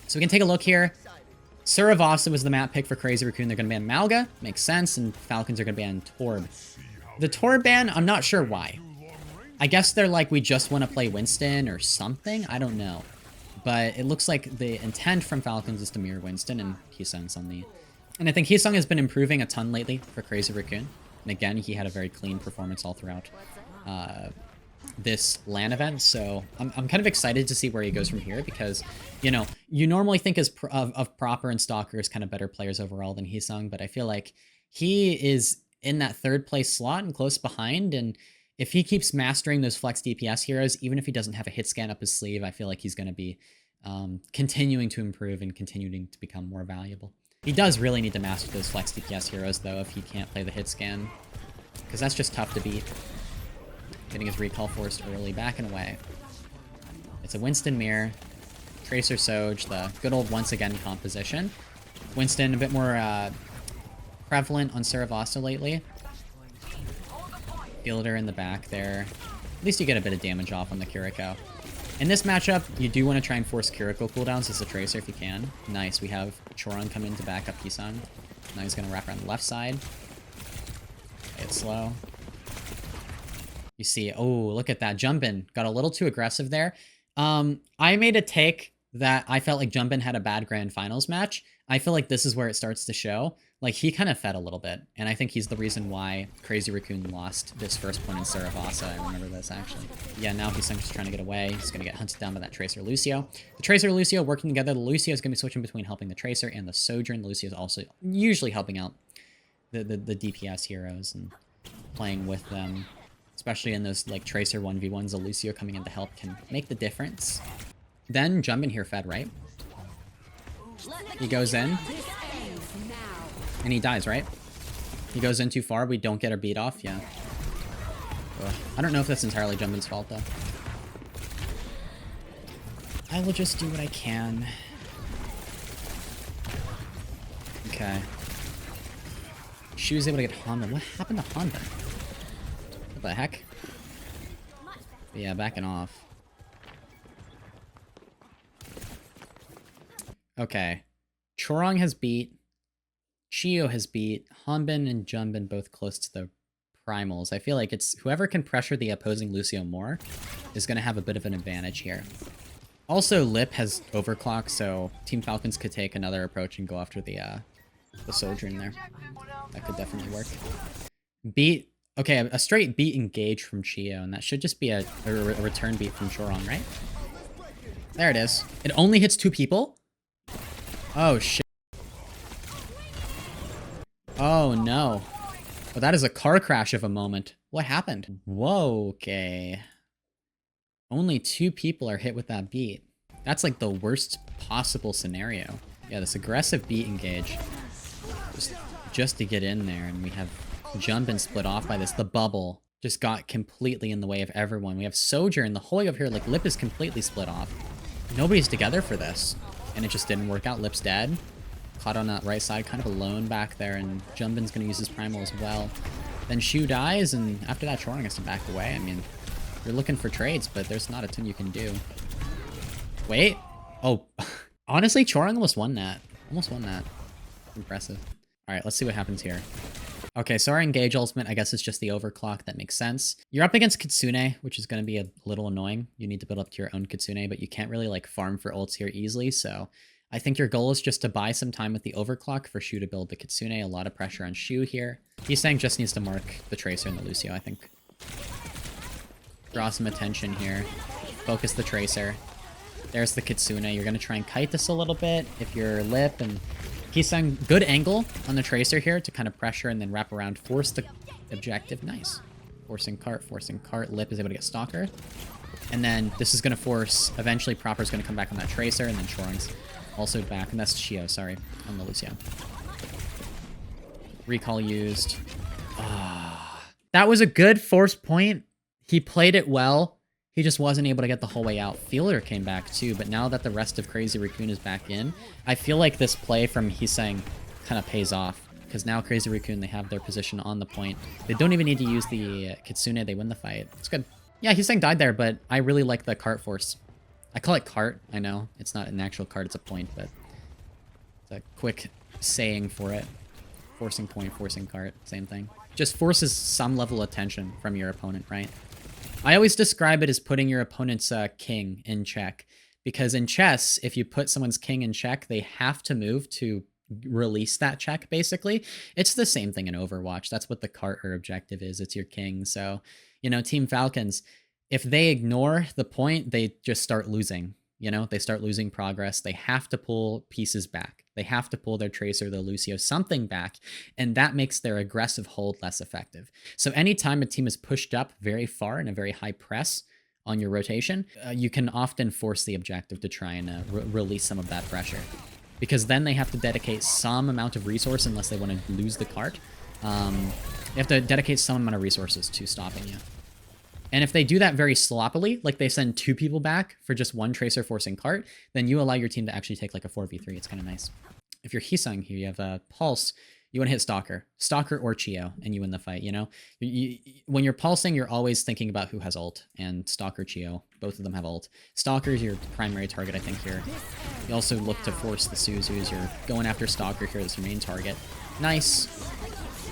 So we can take a look here. Suravasa was the map pick for Crazy Raccoon. They're going to ban Malga. Makes sense. And Falcons are going to ban Torb. The Torb ban, I'm not sure why. I guess they're like, we just want to play Winston or something. I don't know. But it looks like the intent from Falcons is to mirror Winston, and Heesang's on the... And I think Heesang has been improving a ton lately for Crazy Raccoon. And again, he had a very clean performance all throughout this LAN event. So I'm kind of excited to see where he goes from here because, you know, you normally think of Proper and Stalker as kind of better players overall than Heesang, but I feel like he is in that third place slot and close behind. And if he keeps mastering those flex DPS heroes, even if he doesn't have a hit scan up his sleeve, I feel like he's going to be continuing to improve and continuing to become more valuable. He does really need to master those flex DPS heroes, though, if he can't play the hit scan, because that's just tough to beat. Getting his recall forced early, back and away. It's a Winston mirror, Tracer Soj, the good old once again composition. Winston a bit more prevalent on Suravasa lately. Fielder in the back there. At least you get a bit of damage off on the Kiriko. In this matchup, you do want to try and force Kiriko cooldowns as a Tracer if you can. Nice, we have Choron come in to back up Heesang. Now he's going to wrap around the left side. Play it slow. You see, oh, look at that. Jumpin got a little too aggressive there. I made a take that I felt like Jumpin had a bad grand finals match. I feel like this is where it starts to show. Like, he kind of fed a little bit, and I think he's the reason why Crazy Raccoon lost this first point in Suravasa. I remember this, actually. Yeah, now he's just trying to get away. He's going to get hunted down by that Tracer Lucio. The Tracer Lucio working together. The Lucio is going to be switching between helping the Tracer and the Sojourn. The Lucio is also usually helping out the DPS heroes and playing with them. Especially in those, like, Tracer 1v1s, the Lucio coming in to help can make the difference. Then Jumpin here fed, right? He goes in. And he dies, right? He goes in too far. We don't get our beat off. Yeah. Ugh. I don't know if that's entirely Jumpin's fault, though. I will just do what I can. Okay. She was able to get Honda. What happened to Honda? What the heck? But yeah, backing off. Okay. Chorong has beat. Chio has beat. Hanbin and Jumbin both close to the primals. I feel like it's whoever can pressure the opposing Lucio more is going to have a bit of an advantage here. Also, Lip has overclock, so Team Falcons could take another approach and go after the Sojourn there. That could definitely work. Beat. Okay, a straight beat engage from Chio, and that should just be a return beat from Chorong, right? There it is. It only hits 2 people? Oh, shit. Oh, no. Well, that is a car crash of a moment. What happened? Whoa, okay. Only 2 people are hit with that beat. That's like the worst possible scenario. Yeah, this aggressive beat engage. Just to get in there, and we have Jumpin split off by this. The bubble just got completely in the way of everyone. We have Sojourn, the whole way over here. Like, Lip is completely split off. Nobody's together for this. And it just didn't work out. Lip's dead. Caught on that right side, kind of alone back there, and Jumpin's going to use his primal as well. Then Shu dies, and after that, Chorong has to back away. I mean, you're looking for trades, but there's not a ton you can do. Wait. Oh, honestly, Chorong almost won that. Almost won that. Impressive. All right, let's see what happens here. Okay, so our engage ultimate, I guess it's just the overclock. That makes sense. You're up against Kitsune, which is going to be a little annoying. You need to build up to your own Kitsune, but you can't really, like, farm for ults here easily, so I think your goal is just to buy some time with the overclock for Shu to build the Kitsune. A lot of pressure on Shu here. Heesang just needs to mark the Tracer and the Lucio, I think. Draw some attention here. Focus the Tracer. There's the Kitsune. You're going to try and kite this a little bit if you're Lip, and Heesang, good angle on the Tracer here to kind of pressure and then wrap around, force the objective. Nice. Forcing cart. Lip is able to get Stalker. And then this is going to force, eventually Proper's going to come back on that Tracer, and then Chorong's also back, and that's Chio, sorry, on the Lucio. Recall used. That was a good force point. He played it well. He just wasn't able to get the whole way out. Fielder came back too, but now that the rest of Crazy Raccoon is back in, I feel like this play from Heesang kind of pays off. Because now Crazy Raccoon, they have their position on the point. They don't even need to use the Kitsune. They win the fight. It's good. Yeah, Heesang died there, but I really like the cart force. I call it cart, I know. It's not an actual cart, it's a point, but it's a quick saying for it. Forcing point, forcing cart, same thing. Just forces some level of tension from your opponent, right? I always describe it as putting your opponent's king in check. Because in chess, if you put someone's king in check, they have to move to release that check, basically. It's the same thing in Overwatch. That's what the cart or objective is. It's your king. So, you know, Team Falcons, if they ignore the point, they just start losing. You know, they start losing progress. They have to pull pieces back. They have to pull their Tracer, their Lucio, something back, and that makes their aggressive hold less effective. So anytime a team is pushed up very far in a very high press on your rotation, you can often force the objective to try and release some of that pressure. Because then they have to dedicate some amount of resource, unless they want to lose the cart. They have to dedicate some amount of resources to stopping you. And if they do that very sloppily, like they send 2 people back for just 1 Tracer forcing cart, then you allow your team to actually take like a 4v3. It's kind of nice. If you're Heesang here, you have a Pulse, you want to hit Stalker. Stalker or Chio, and you win the fight, you know? When you're pulsing, you're always thinking about who has ult, and Stalker, Chio, both of them have ult. Stalker is your primary target, I think, here. You also look to force the Suzus. You're going after Stalker here as your main target. Nice.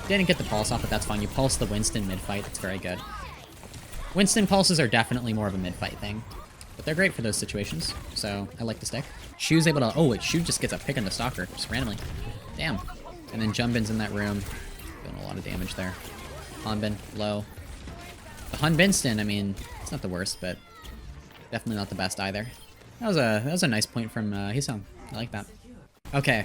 Didn't get the pulse off, but that's fine. You pulse the Winston mid-fight. It's very good. Winston pulses are definitely more of a mid-fight thing, but they're great for those situations, so I like the stick. Shu's able to... Oh, wait, Shu just gets a pick on the Stalker, just randomly. Damn. And then Jumbin's in that room, doing a lot of damage there. Hanbin, low. The Hanbinston, I mean, it's not the worst, but definitely not the best either. That was a nice point from Heesang. I like that. Okay,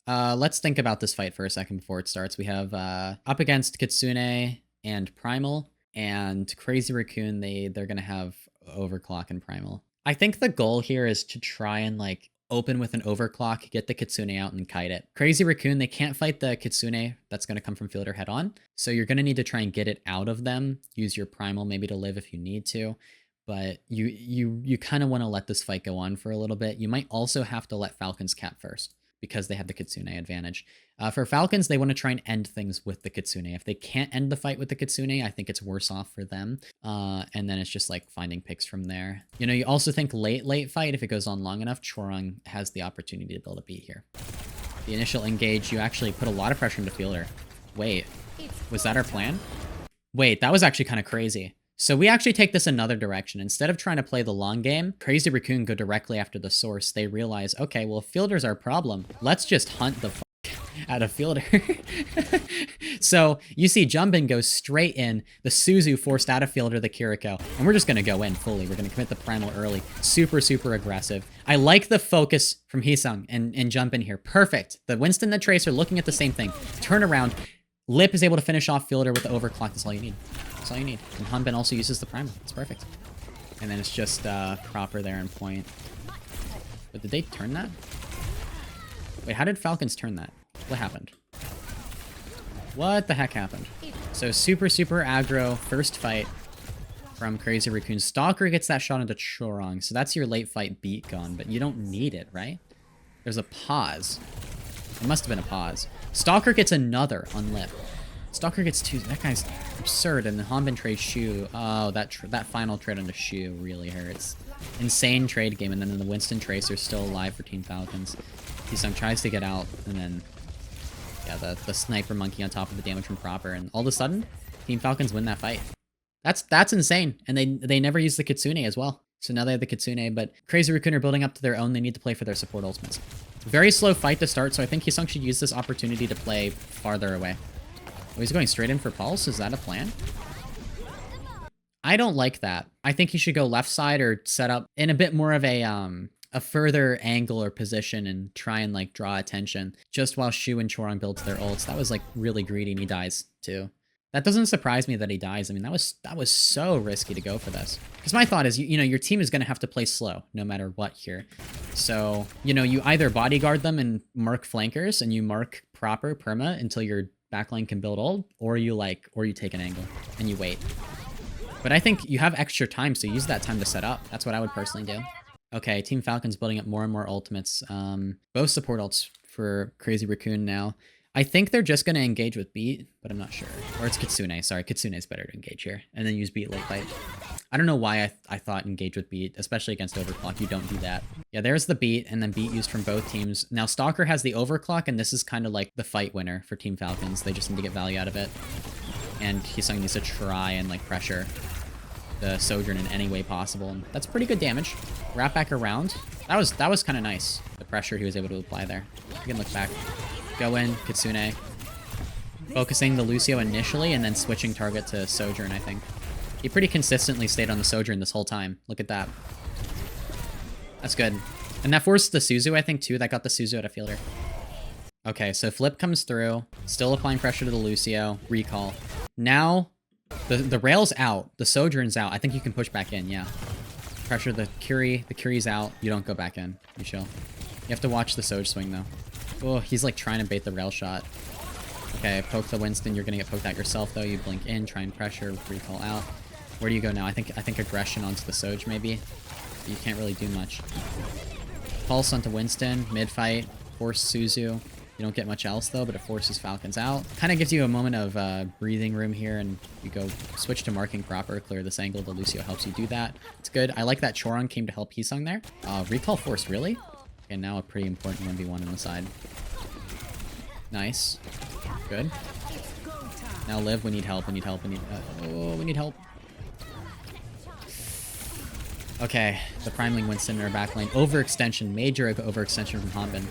let's think about this fight for a second before it starts. We have up against Kitsune and Primal, and Crazy Raccoon, they're gonna have Overclock and Primal. I think the goal here is to try and like open with an Overclock, get the Kitsune out and kite it. Crazy Raccoon, they can't fight the Kitsune that's gonna come from field or head on, so you're gonna need to try and get it out of them. Use your Primal maybe to live if you need to, but you kind of want to let this fight go on for a little bit. You might also have to let Falcons cap first, because they have the Kitsune advantage. For Falcons, they want to try and end things with the Kitsune. If they can't end the fight with the Kitsune, I think it's worse off for them. And then it's just like finding picks from there. You know, you also think late fight, if it goes on long enough, Chorong has the opportunity to build a beat here. The initial engage, you actually put a lot of pressure into fielder. Wait, was that our plan? Wait, that was actually kind of crazy. So we actually take this another direction. Instead of trying to play the long game, Crazy Raccoon go directly after the source. They realize, okay, well, fielder's our problem. Let's just hunt the out of fielder. So you see Jumbin go straight in, the Suzu forced out of fielder, the Kiriko, and we're just going to go in fully. We're going to commit the Primal early. Super, super aggressive. I like the focus from Heesang and Jumbin here. Perfect. The Winston and the Tracer looking at the same thing. Turn around. Lip is able to finish off fielder with the Overclock. That's all you need. That's all you need. And Hanbin also uses the Primal. It's perfect. And then it's just proper there in point. But did they turn that? Wait, how did Falcons turn that? What happened? What the heck happened? So super, super aggro first fight from Crazy Raccoon. Stalker gets that shot into Chorong. So that's your late fight beat gone, but you don't need it, right? There's a pause. It must have been a pause. Stalker gets another on Lip. Stalker gets 2. That guy's absurd. And the Hanbin trade Shu. Oh, that final trade on the Shu really hurts. Insane trade game. And then the Winston Tracer's still alive for Team Falcons. Heesang tries to get out. And then, yeah, the Sniper Monkey on top of the damage from Proper. And all of a sudden, Team Falcons win that fight. That's insane. And they never use the Kitsune as well. So now they have the Kitsune. But Crazy Raccoon are building up to their own. They need to play for their support ultimates. Very slow fight to start. So I think Heesang should use this opportunity to play farther away. Oh, he's going straight in for Pulse? Is that a plan? I don't like that. I think he should go left side or set up in a bit more of a further angle or position and try and like draw attention just while Shu and Chorong build their ults. That was like really greedy and he dies too. That doesn't surprise me that he dies. I mean, that was so risky to go for this. Because my thought is, you know, your team is going to have to play slow no matter what here. So, you know, you either bodyguard them and mark flankers and you mark proper perma until your backline can build ult, or you take an angle and you wait. But I think you have extra time, so use that time to set up. That's what I would personally do. Okay, Team Falcon's building up more and more ultimates. Both support ults for Crazy Raccoon now. I think they're just going to engage with Beat, but I'm not sure. Or it's Kitsune. Sorry, Kitsune's better to engage here. And then use Beat late fight. I don't know why I thought engage with beat, especially against overclock. You don't do that. Yeah, there's the beat, and then beat used from both teams. Now Stalker has the overclock, and this is kind of like the fight winner for Team Falcons. They just need to get value out of it. And Heesang needs to try and like pressure the Sojourn in any way possible. And that's pretty good damage. Wrap back around. That was kind of nice. The pressure he was able to apply there. You can look back. Go in, Kitsune. Focusing the Lucio initially, and then switching target to Sojourn, I think. He pretty consistently stayed on the Sojourn this whole time. Look at that. That's good. And that forced the Suzu, I think, too. That got the Suzu out of fielder. Okay, so flip comes through. Still applying pressure to the Lucio. Recall. Now, the rail's out. The Sojourn's out. I think you can push back in, yeah. Pressure the Curie. The Curie's out. You don't go back in. You chill. You have to watch the Soj swing, though. Oh, he's like trying to bait the rail shot. Okay, poke the Winston. You're gonna get poked out yourself, though. You blink in, try and pressure, recall out. Where do you go now? I think aggression onto the Soj, maybe. You can't really do much. Pulse onto Winston, mid-fight, force Suzu. You don't get much else, though, but it forces Falcons out. Kind of gives you a moment of breathing room here, and you go switch to marking proper, clear this angle. The Lucio helps you do that. It's good. I like that Choron came to help Heesang there. Recall force, really? And now a pretty important 1v1 on the side. Nice. Good. Now Liv, we need help, we need help, we need help. Okay, the Primeling Winston in our backline. Overextension, major overextension from Hanbin.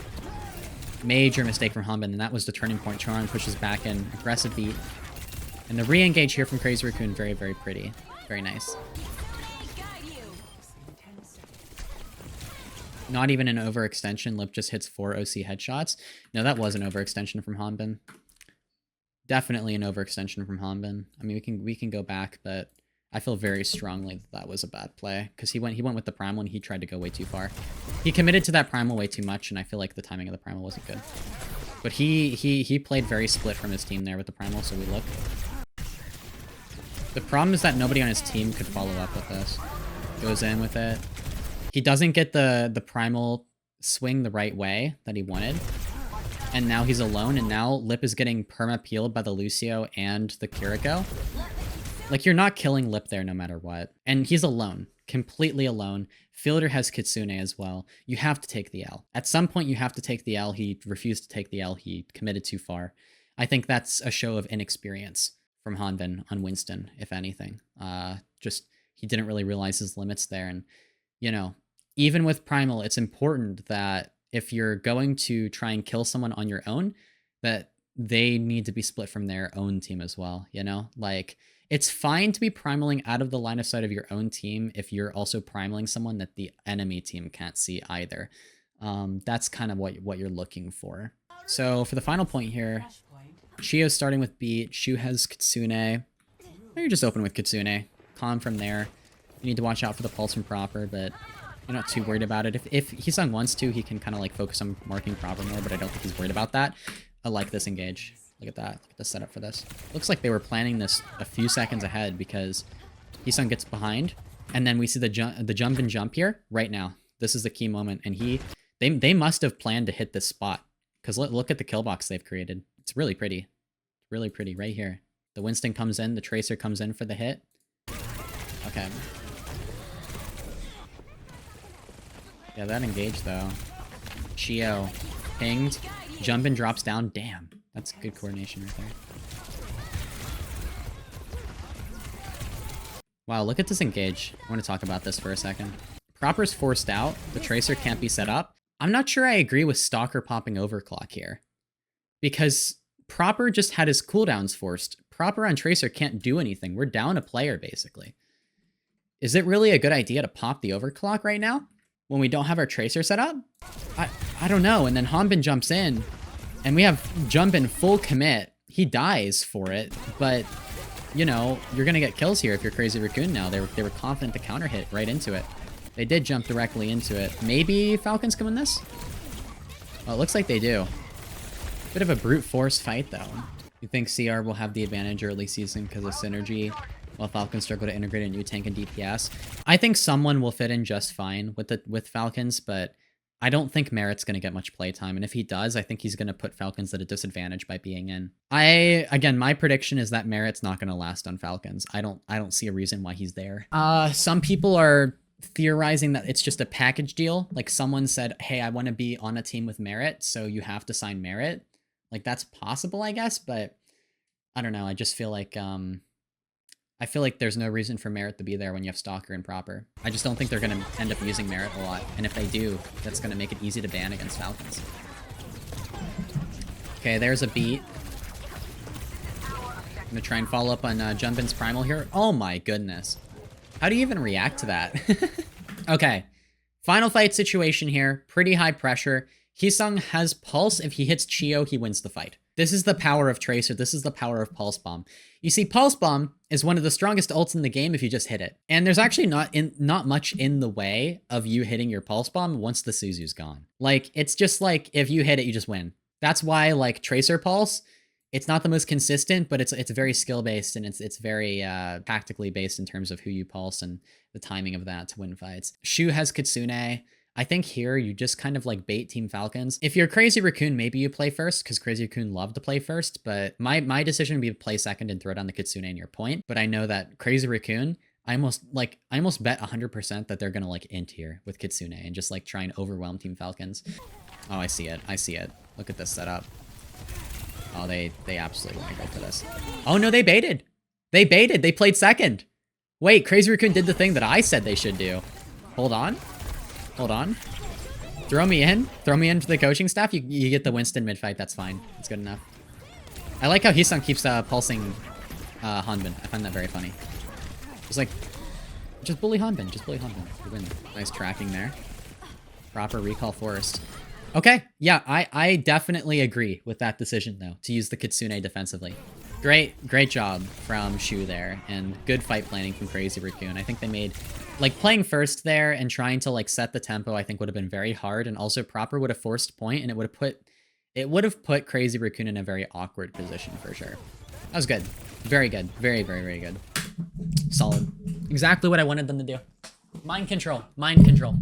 Major mistake from Hanbin, and that was the turning point. Choron pushes back in, aggressive beat. And the re-engage here from Crazy Raccoon, very, very pretty. Very nice. Not even an overextension. Lip just hits 4 OC headshots. No, that was an overextension from Hanbin. Definitely an overextension from Hanbin. I mean, we can go back, but I feel very strongly that was a bad play because he went with the primal and he tried to go way too far. He committed to that primal way too much, and I feel like the timing of the primal wasn't good. But he played very split from his team there with the primal, so we look. The problem is that nobody on his team could follow up with this. Goes in with it. He doesn't get the primal swing the right way that he wanted. And now he's alone, and now Lip is getting perma-peeled by the Lucio and the Kiriko. Like, you're not killing Lip there no matter what. And he's alone. Completely alone. Fielder has Kitsune as well. You have to take the L. At some point, you have to take the L. He refused to take the L. He committed too far. I think that's a show of inexperience from Hanbin on Winston, if anything. Just, he didn't really realize his limits there. And, you know, even with Primal, it's important that if you're going to try and kill someone on your own, that they need to be split from their own team as well, you know? Like, it's fine to be primaling out of the line of sight of your own team if you're also primaling someone that the enemy team can't see either. That's kind of what you're looking for. So for the final point here, Chio's starting with beat, Shu has Kitsune. You're just open with Kitsune. Calm from there. You need to watch out for the pulse from proper, but you're not too worried about it. If Heesang wants to, he can kind of like focus on marking proper more, but I don't think he's worried about that. I like this engage. Look at that. Look at the setup for this. Looks like they were planning this a few seconds ahead because Heesang gets behind, and then we see the jump and jump here right now. This is the key moment, and they must have planned to hit this spot because look at the kill box they've created. It's really pretty. Really pretty right here. The Winston comes in, the Tracer comes in for the hit. Okay. Yeah, that engage though. Chio pinged, jump and drops down. Damn, that's good coordination right there. Wow, look at this engage. I want to talk about this for a second. Proper's forced out. The Tracer can't be set up. I'm not sure I agree with Stalker popping overclock here. Because Proper just had his cooldowns forced. Proper on Tracer can't do anything. We're down a player, basically. Is it really a good idea to pop the overclock right now when we don't have our Tracer set up? I don't know. And then Hanbin jumps in, and we have jump in full commit. He dies for it, but, you know, you're going to get kills here if you're Crazy Raccoon now. They were confident to counter hit right into it. They did jump directly into it. Maybe Falcons can win this? Well, it looks like they do. Bit of a brute force fight, though. You think CR will have the advantage early season because of synergy, while Falcons struggle to integrate a new tank and DPS? I think someone will fit in just fine with Falcons, but I don't think Merit's going to get much playtime, and if he does, I think he's going to put Falcons at a disadvantage by being in. Again, my prediction is that Merit's not going to last on Falcons. I don't see a reason why he's there. Some people are theorizing that it's just a package deal. Like someone said, hey, I want to be on a team with Merit, so you have to sign Merit. Like that's possible, I guess, but I don't know. I just feel like there's no reason for Merit to be there when you have Stalker and Proper. I just don't think they're going to end up using Merit a lot. And if they do, that's going to make it easy to ban against Falcons. Okay, there's a beat. I'm going to try and follow up on Junbin's Primal here. Oh my goodness. How do you even react to that? Okay, final fight situation here. Pretty high pressure. Heesang has Pulse. If he hits Chio, he wins the fight. This is the power of Tracer. This is the power of Pulse Bomb. You see, Pulse Bomb is one of the strongest ults in the game if you just hit it. And there's actually not much in the way of you hitting your Pulse Bomb once the Suzu's gone. Like, it's just like, if you hit it, you just win. That's why, like, Tracer Pulse, it's not the most consistent, but it's very skill-based, and it's very tactically based in terms of who you pulse and the timing of that to win fights. Shu has Kitsune. I think here you just kind of like bait Team Falcons. If you're Crazy Raccoon, maybe you play first because Crazy Raccoon loved to play first, but my decision would be to play second and throw down the Kitsune in your point. But I know that Crazy Raccoon, I almost bet 100% that they're gonna like int here with Kitsune and just like try and overwhelm Team Falcons. Oh, I see it. I see it. Look at this setup. Oh, they absolutely want to go for this. Oh no, they baited. They baited. They played second. Wait, Crazy Raccoon did the thing that I said they should do. Hold on. Hold on. Throw me in. Throw me into the coaching staff. You get the Winston mid-fight. That's fine. That's good enough. I like how Heesang keeps pulsing Hanbin. I find that very funny. Just bully Hanbin. Just bully Hanbin. You win. Nice tracking there. Proper recall forest. Okay. Yeah, I definitely agree with that decision, though, to use the Kitsune defensively. Great job from Shu there, and good fight planning from Crazy Raccoon. I think they made, like, playing first there and trying to, like, set the tempo, I think would have been very hard, and also Proper would have forced point, and it would have put Crazy Raccoon in a very awkward position for sure. That was good. Very good. Very, very, very good. Solid. Exactly what I wanted them to do. Mind control. Mind control.